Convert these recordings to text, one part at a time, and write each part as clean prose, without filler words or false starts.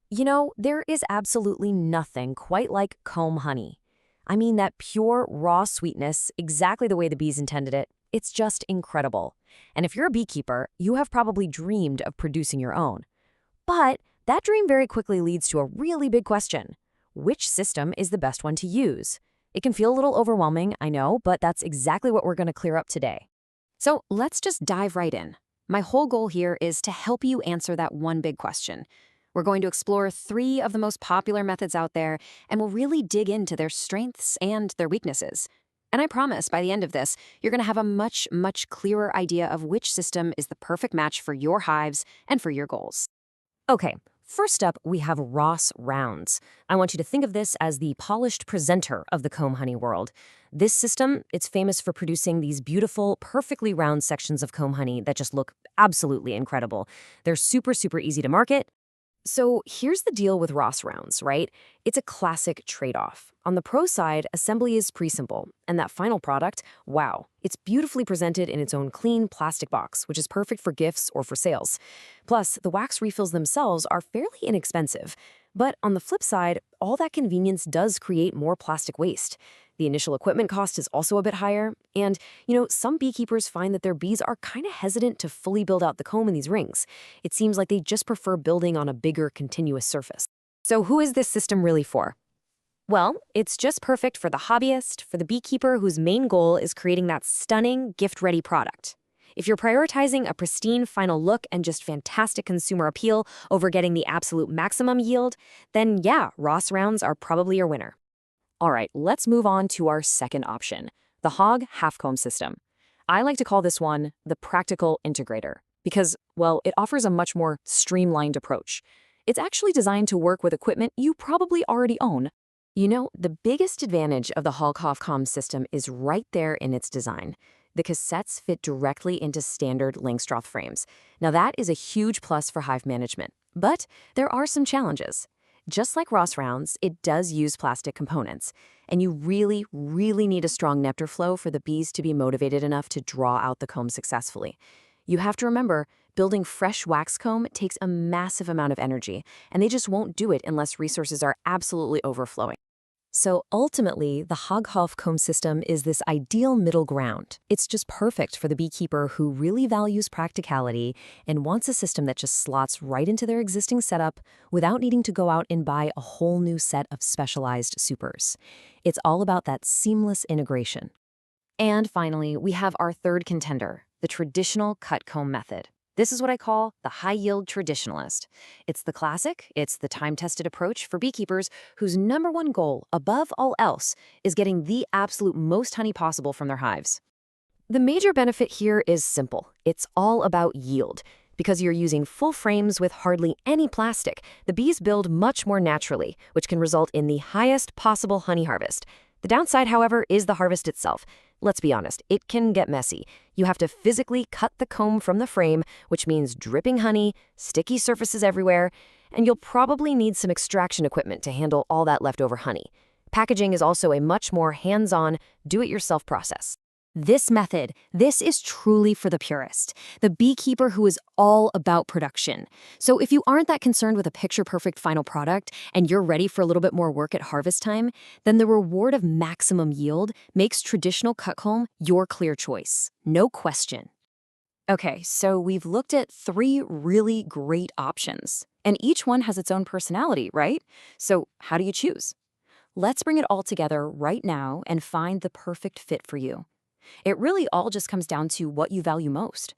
You know, there is absolutely nothing quite like comb honey. I mean, that pure, raw sweetness, exactly the way the bees intended it. It's just incredible. And if you're a beekeeper, you have probably dreamed of producing your own. But that dream very quickly leads to a really big question. Which system is the best one to use? It can feel a little overwhelming, I know, but that's exactly what we're going to clear up today. So let's just dive right in. My whole goal here is to help you answer that one big question. We're going to explore three of the most popular methods out there, and we'll really dig into their strengths and their weaknesses. And I promise by the end of this, you're going to have a much clearer idea of which system is the perfect match for your hives and for your goals. Okay, first up, we have Ross Rounds. I want you to think of this as the polished presenter of the comb honey world. This system, it's famous for producing these beautiful, perfectly round sections of comb honey that just look absolutely incredible. They're super easy to market. So here's the deal with Ross Rounds, right? It's a classic trade-off. On the pro side, assembly is pretty simple, and that final product, wow, it's beautifully presented in its own clean plastic box, which is perfect for gifts or for sales. Plus, the wax refills themselves are fairly inexpensive. But on the flip side, all that convenience does create more plastic waste. The initial equipment cost is also a bit higher, and, some beekeepers find that their bees are kind of hesitant to fully build out the comb in these rings. It seems like they just prefer building on a bigger, continuous surface. So who is this system really for? Well, it's just perfect for the hobbyist, for the beekeeper whose main goal is creating that stunning, gift-ready product. If you're prioritizing a pristine final look and just fantastic consumer appeal over getting the absolute maximum yield, then yeah, Ross Rounds are probably your winner. All right, let's move on to our second option, the Hog Half-Comb System. I like to call this one the practical integrator because, well, it offers a much more streamlined approach. It's actually designed to work with equipment you probably already own. The biggest advantage of the Hog Half-Comb system is right there in its design. The cassettes fit directly into standard Langstroth frames. Now that is a huge plus for hive management, but there are some challenges. Just like Ross Rounds, it does use plastic components, and you really need a strong nectar flow for the bees to be motivated enough to draw out the comb successfully. You have to remember, building fresh wax comb takes a massive amount of energy, and they just won't do it unless resources are absolutely overflowing. So ultimately, the Hog Half-Comb system is this ideal middle ground. It's just perfect for the beekeeper who really values practicality and wants a system that just slots right into their existing setup without needing to go out and buy a whole new set of specialized supers. It's all about that seamless integration. And finally, we have our third contender, the traditional cut comb method. This is what I call the high-yield traditionalist. It's the classic, it's the time-tested approach for beekeepers whose number one goal, above all else, is getting the absolute most honey possible from their hives. The major benefit here is simple. It's all about yield. Because you're using full frames with hardly any plastic, the bees build much more naturally, which can result in the highest possible honey harvest. The downside, however, is the harvest itself. Let's be honest, it can get messy. You have to physically cut the comb from the frame, which means dripping honey, sticky surfaces everywhere, and you'll probably need some extraction equipment to handle all that leftover honey. Packaging is also a much more hands-on, do-it-yourself process. This is truly for the purist, the beekeeper who is all about production. So if you aren't that concerned with a picture-perfect final product and you're ready for a little bit more work at harvest time, then the reward of maximum yield makes traditional cut comb your clear choice. No question. Okay, so we've looked at three really great options, and each one has its own personality, right? So how do you choose? Let's bring it all together right now and find the perfect fit for you. It really all just comes down to what you value most.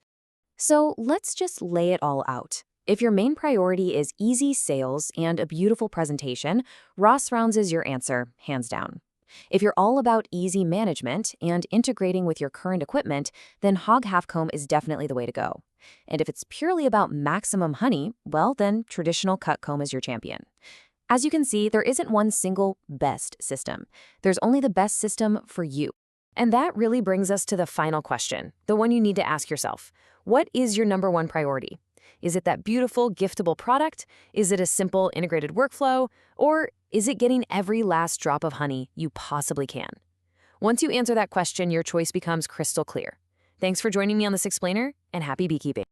So let's just lay it all out. If your main priority is easy sales and a beautiful presentation, Ross Rounds is your answer, hands down. If you're all about easy management and integrating with your current equipment, then Hog Half-Comb is definitely the way to go. And if it's purely about maximum honey, well, then traditional cut comb is your champion. As you can see, there isn't one single best system. There's only the best system for you. And that really brings us to the final question, the one you need to ask yourself. What is your number one priority? Is it that beautiful, giftable product? Is it a simple, integrated workflow? Or is it getting every last drop of honey you possibly can? Once you answer that question, your choice becomes crystal clear. Thanks for joining me on this explainer, and happy beekeeping.